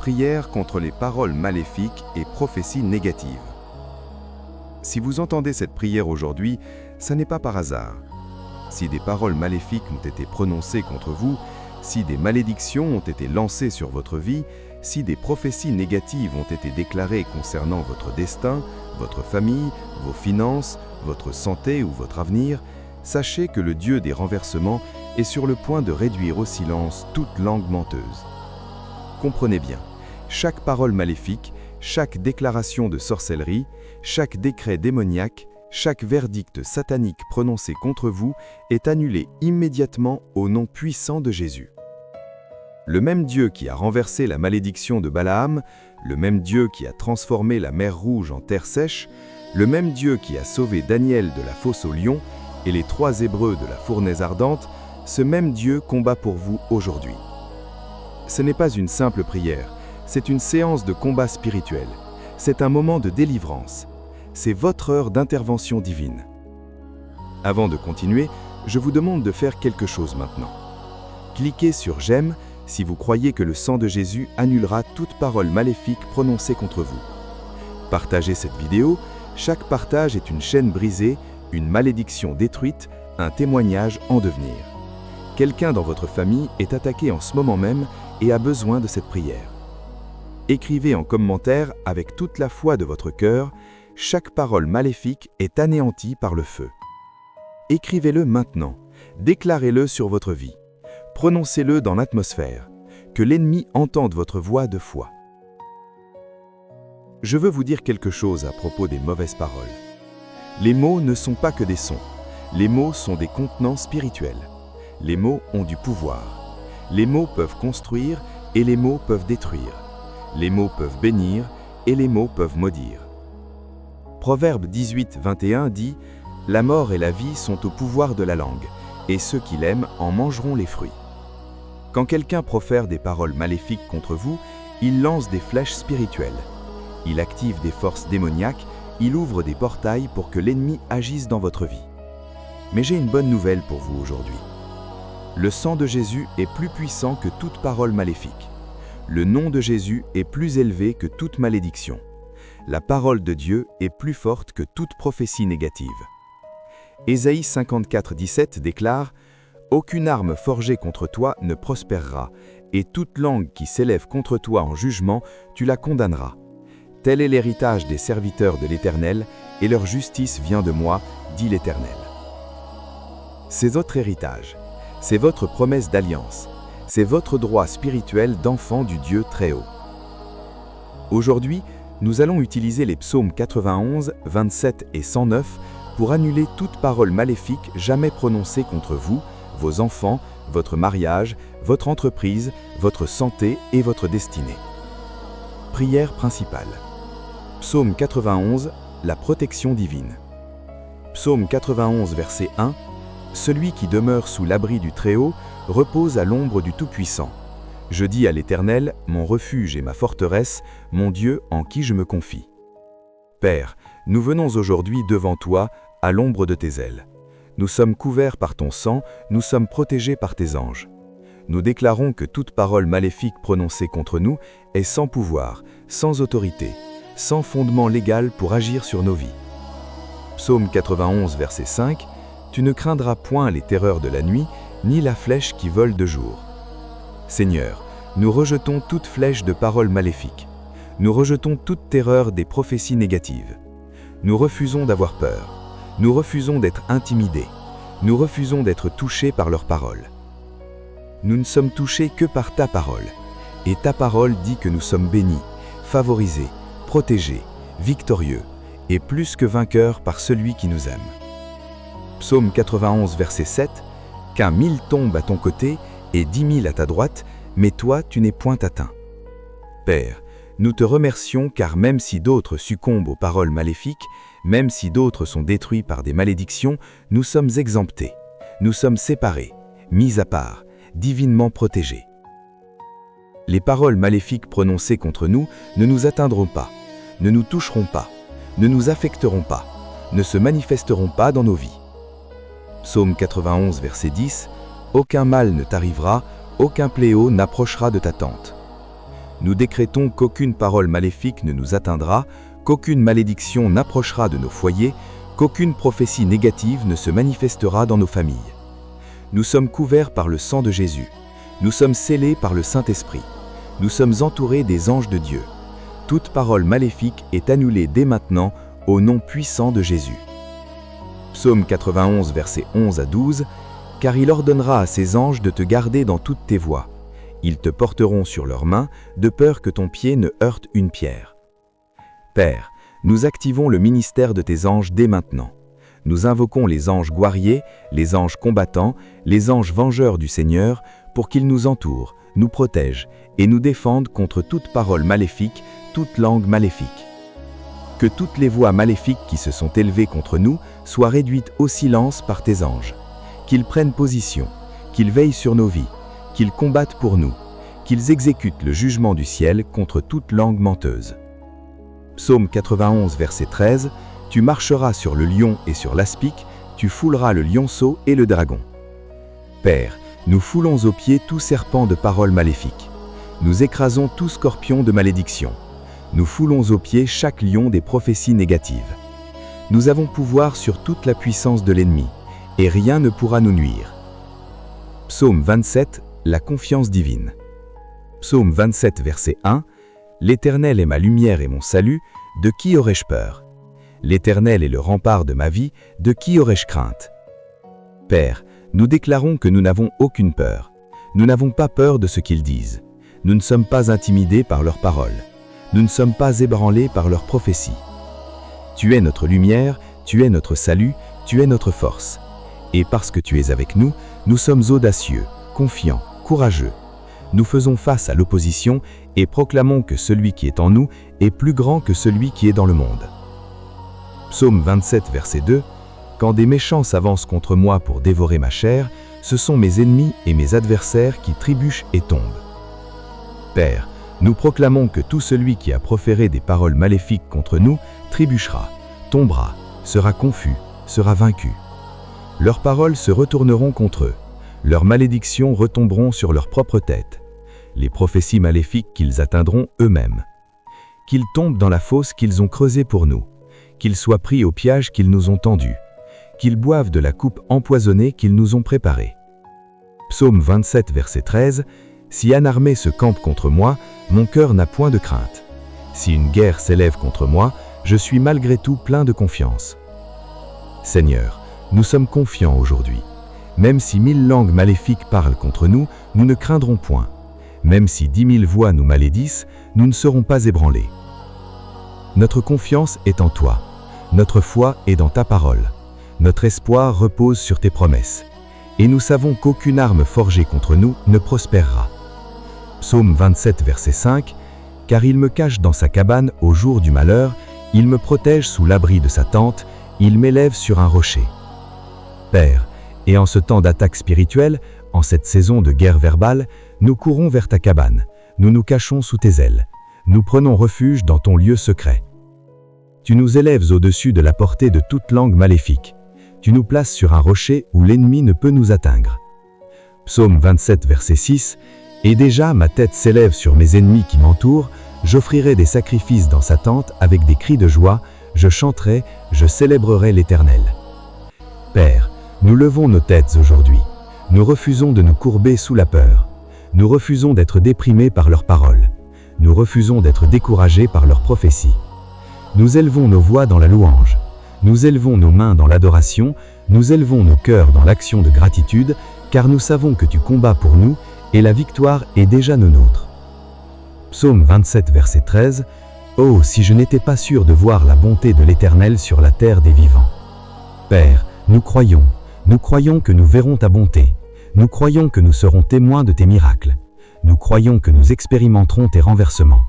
Prière contre les paroles maléfiques et prophéties négatives. Si vous entendez cette prière aujourd'hui, ça n'est pas par hasard. Si des paroles maléfiques ont été prononcées contre vous, si des malédictions ont été lancées sur votre vie, si des prophéties négatives ont été déclarées concernant votre destin, votre famille, vos finances, votre santé ou votre avenir, sachez que le Dieu des renversements est sur le point de réduire au silence toute langue menteuse. Comprenez bien, chaque parole maléfique, chaque déclaration de sorcellerie, chaque décret démoniaque, chaque verdict satanique prononcé contre vous est annulé immédiatement au nom puissant de Jésus. Le même Dieu qui a renversé la malédiction de Balaam, le même Dieu qui a transformé la mer Rouge en terre sèche, le même Dieu qui a sauvé Daniel de la fosse aux lions et les 3 Hébreux de la fournaise ardente, ce même Dieu combat pour vous aujourd'hui. Ce n'est pas une simple prière, c'est une séance de combat spirituel. C'est un moment de délivrance. C'est votre heure d'intervention divine. Avant de continuer, je vous demande de faire quelque chose maintenant. Cliquez sur « J'aime » si vous croyez que le sang de Jésus annulera toute parole maléfique prononcée contre vous. Partagez cette vidéo. Chaque partage est une chaîne brisée, une malédiction détruite, un témoignage en devenir. Quelqu'un dans votre famille est attaqué en ce moment même et a besoin de cette prière. Écrivez en commentaire avec toute la foi de votre cœur, chaque parole maléfique est anéantie par le feu. Écrivez-le maintenant, déclarez-le sur votre vie. Prononcez-le dans l'atmosphère, que l'ennemi entende votre voix de foi. Je veux vous dire quelque chose à propos des mauvaises paroles. Les mots ne sont pas que des sons. Les mots sont des contenants spirituels. Les mots ont du pouvoir. Les mots peuvent construire et les mots peuvent détruire. Les mots peuvent bénir et les mots peuvent maudire. Proverbe 18, 21 dit « La mort et la vie sont au pouvoir de la langue, et ceux qui l'aiment en mangeront les fruits. » Quand quelqu'un profère des paroles maléfiques contre vous, il lance des flèches spirituelles. Il active des forces démoniaques, il ouvre des portails pour que l'ennemi agisse dans votre vie. Mais j'ai une bonne nouvelle pour vous aujourd'hui. Le sang de Jésus est plus puissant que toute parole maléfique. Le nom de Jésus est plus élevé que toute malédiction. La parole de Dieu est plus forte que toute prophétie négative. Ésaïe 54, 17 déclare « Aucune arme forgée contre toi ne prospérera, et toute langue qui s'élève contre toi en jugement, tu la condamneras. Tel est l'héritage des serviteurs de l'Éternel, et leur justice vient de moi, dit l'Éternel. » C'est votre héritage, c'est votre promesse d'alliance, c'est votre droit spirituel d'enfant du Dieu très haut. Aujourd'hui, nous allons utiliser les psaumes 91, 27 et 109 pour annuler toute parole maléfique jamais prononcée contre vous, vos enfants, votre mariage, votre entreprise, votre santé et votre destinée. Prière principale. Psaume 91, la protection divine. Psaume 91, verset 1. Celui qui demeure sous l'abri du Très-Haut repose à l'ombre du Tout-Puissant. Je dis à l'Éternel, mon refuge et ma forteresse, mon Dieu en qui je me confie. Père, nous venons aujourd'hui devant toi, à l'ombre de tes ailes. Nous sommes couverts par ton sang, nous sommes protégés par tes anges. Nous déclarons que toute parole maléfique prononcée contre nous est sans pouvoir, sans autorité, sans fondement légal pour agir sur nos vies. Psaume 91, verset 5. Tu ne craindras point les terreurs de la nuit, ni la flèche qui vole de jour. Seigneur, nous rejetons toute flèche de paroles maléfiques. Nous rejetons toute terreur des prophéties négatives. Nous refusons d'avoir peur. Nous refusons d'être intimidés. Nous refusons d'être touchés par leurs paroles. Nous ne sommes touchés que par ta parole. Et ta parole dit que nous sommes bénis, favorisés, protégés, victorieux et plus que vainqueurs par celui qui nous aime. Psaume 91, verset 7. Qu'un 1000 tombent à ton côté et 10 000 à ta droite, mais toi, tu n'es point atteint. Père, nous te remercions car même si d'autres succombent aux paroles maléfiques, même si d'autres sont détruits par des malédictions, nous sommes exemptés. Nous sommes séparés, mis à part, divinement protégés. Les paroles maléfiques prononcées contre nous ne nous atteindront pas, ne nous toucheront pas, ne nous affecteront pas, ne se manifesteront pas dans nos vies. Psaume 91, verset 10. Aucun mal ne t'arrivera, aucun fléau n'approchera de ta tente. Nous décrétons qu'aucune parole maléfique ne nous atteindra, qu'aucune malédiction n'approchera de nos foyers, qu'aucune prophétie négative ne se manifestera dans nos familles. Nous sommes couverts par le sang de Jésus. Nous sommes scellés par le Saint-Esprit. Nous sommes entourés des anges de Dieu. Toute parole maléfique est annulée dès maintenant au nom puissant de Jésus. Psaume 91, versets 11 à 12. « Car il ordonnera à ses anges de te garder dans toutes tes voies. Ils te porteront sur leurs mains, de peur que ton pied ne heurte une pierre. » Père, nous activons le ministère de tes anges dès maintenant. Nous invoquons les anges guerriers, les anges combattants, les anges vengeurs du Seigneur, pour qu'ils nous entourent, nous protègent et nous défendent contre toute parole maléfique, toute langue maléfique. Que toutes les voix maléfiques qui se sont élevées contre nous soient réduites au silence par tes anges. Qu'ils prennent position, qu'ils veillent sur nos vies, qu'ils combattent pour nous, qu'ils exécutent le jugement du ciel contre toute langue menteuse. Psaume 91, verset 13. « Tu marcheras sur le lion et sur l'aspic, tu fouleras le lionceau et le dragon. » Père, nous foulons aux pieds tout serpent de paroles maléfiques. Nous écrasons tout scorpion de malédiction. Nous foulons aux pieds chaque lion des prophéties négatives. Nous avons pouvoir sur toute la puissance de l'ennemi, et rien ne pourra nous nuire. Psaume 27, la confiance divine. Psaume 27, verset 1. « L'Éternel est ma lumière et mon salut, de qui aurais-je peur? L'Éternel est le rempart de ma vie, de qui aurais-je crainte? » Père, nous déclarons que nous n'avons aucune peur. Nous n'avons pas peur de ce qu'ils disent. Nous ne sommes pas intimidés par leurs paroles. Nous ne sommes pas ébranlés par leurs prophéties. Tu es notre lumière, tu es notre salut, tu es notre force. Et parce que tu es avec nous, nous sommes audacieux, confiants, courageux. Nous faisons face à l'opposition et proclamons que celui qui est en nous est plus grand que celui qui est dans le monde. Psaume 27, verset 2. « Quand des méchants s'avancent contre moi pour dévorer ma chair, ce sont mes ennemis et mes adversaires qui trébuchent et tombent. » Père, nous proclamons que tout celui qui a proféré des paroles maléfiques contre nous trébuchera, tombera, sera confus, sera vaincu. Leurs paroles se retourneront contre eux. Leurs malédictions retomberont sur leur propre tête. Les prophéties maléfiques qu'ils atteindront eux-mêmes. Qu'ils tombent dans la fosse qu'ils ont creusée pour nous. Qu'ils soient pris au piège qu'ils nous ont tendu. Qu'ils boivent de la coupe empoisonnée qu'ils nous ont préparée. Psaume 27, verset 13. « Si un armée se campe contre moi, mon cœur n'a point de crainte. Si une guerre s'élève contre moi, je suis malgré tout plein de confiance. » Seigneur, nous sommes confiants aujourd'hui. Même si 1000 langues maléfiques parlent contre nous, nous ne craindrons point. Même si 10 000 voix nous malédissent, nous ne serons pas ébranlés. Notre confiance est en toi. Notre foi est dans ta parole. Notre espoir repose sur tes promesses. Et nous savons qu'aucune arme forgée contre nous ne prospérera. Psaume 27, verset 5. « Car il me cache dans sa cabane au jour du malheur, il me protège sous l'abri de sa tente, il m'élève sur un rocher. » Père, et en ce temps d'attaque spirituelle, en cette saison de guerre verbale, nous courons vers ta cabane, nous nous cachons sous tes ailes, nous prenons refuge dans ton lieu secret. Tu nous élèves au-dessus de la portée de toute langue maléfique. Tu nous places sur un rocher où l'ennemi ne peut nous atteindre. Psaume 27, verset 6. « Et déjà ma tête s'élève sur mes ennemis qui m'entourent, j'offrirai des sacrifices dans sa tente avec des cris de joie, je chanterai, je célébrerai l'Éternel. » Père, nous levons nos têtes aujourd'hui. Nous refusons de nous courber sous la peur. Nous refusons d'être déprimés par leurs paroles. Nous refusons d'être découragés par leurs prophéties. Nous élevons nos voix dans la louange. Nous élevons nos mains dans l'adoration. Nous élevons nos cœurs dans l'action de gratitude, car nous savons que tu combats pour nous et la victoire est déjà le nôtre. Psaume 27, verset 13. « Oh, si je n'étais pas sûr de voir la bonté de l'Éternel sur la terre des vivants. » Père, nous croyons que nous verrons ta bonté. Nous croyons que nous serons témoins de tes miracles. Nous croyons que nous expérimenterons tes renversements.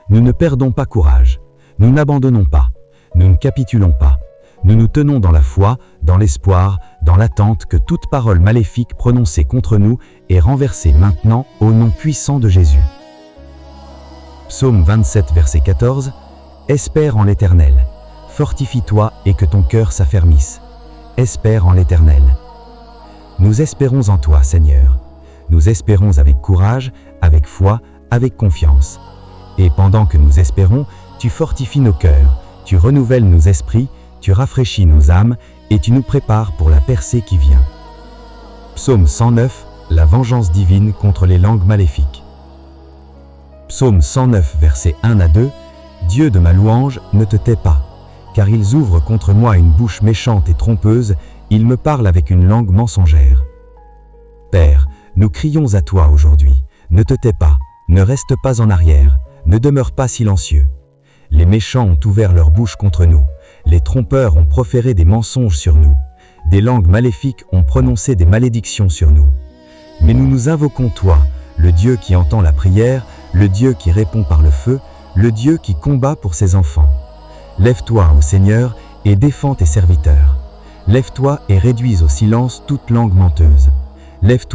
Nous ne perdons pas courage. Nous n'abandonnons pas. Nous ne capitulons pas. Nous nous tenons dans la foi, dans l'espoir, dans l'attente que toute parole maléfique prononcée contre nous est renversée maintenant au nom puissant de Jésus. Psaume 27, verset 14. « Espère en l'Éternel. Fortifie-toi et que ton cœur s'affermisse. Espère en l'Éternel. » Nous espérons en toi, Seigneur. Nous espérons avec courage, avec foi, avec confiance. Et pendant que nous espérons, tu fortifies nos cœurs, tu renouvelles nos esprits, tu rafraîchis nos âmes et tu nous prépares pour la percée qui vient. Psaume 109, la vengeance divine contre les langues maléfiques. Psaume 109, versets 1 à 2, Dieu de ma louange, ne te tais pas, car ils ouvrent contre moi une bouche méchante et trompeuse, ils me parlent avec une langue mensongère. Père, nous crions à toi aujourd'hui, ne te tais pas, ne reste pas en arrière, ne demeure pas silencieux. Les méchants ont ouvert leur bouche contre nous, les trompeurs ont proféré des mensonges sur nous, des langues maléfiques ont prononcé des malédictions sur nous. Mais nous nous invoquons toi, le Dieu qui entend la prière, le Dieu qui répond par le feu, le Dieu qui combat pour ses enfants. Lève-toi, ô Seigneur, et défends tes serviteurs. Lève-toi et réduis au silence toute langue menteuse. Lève-toi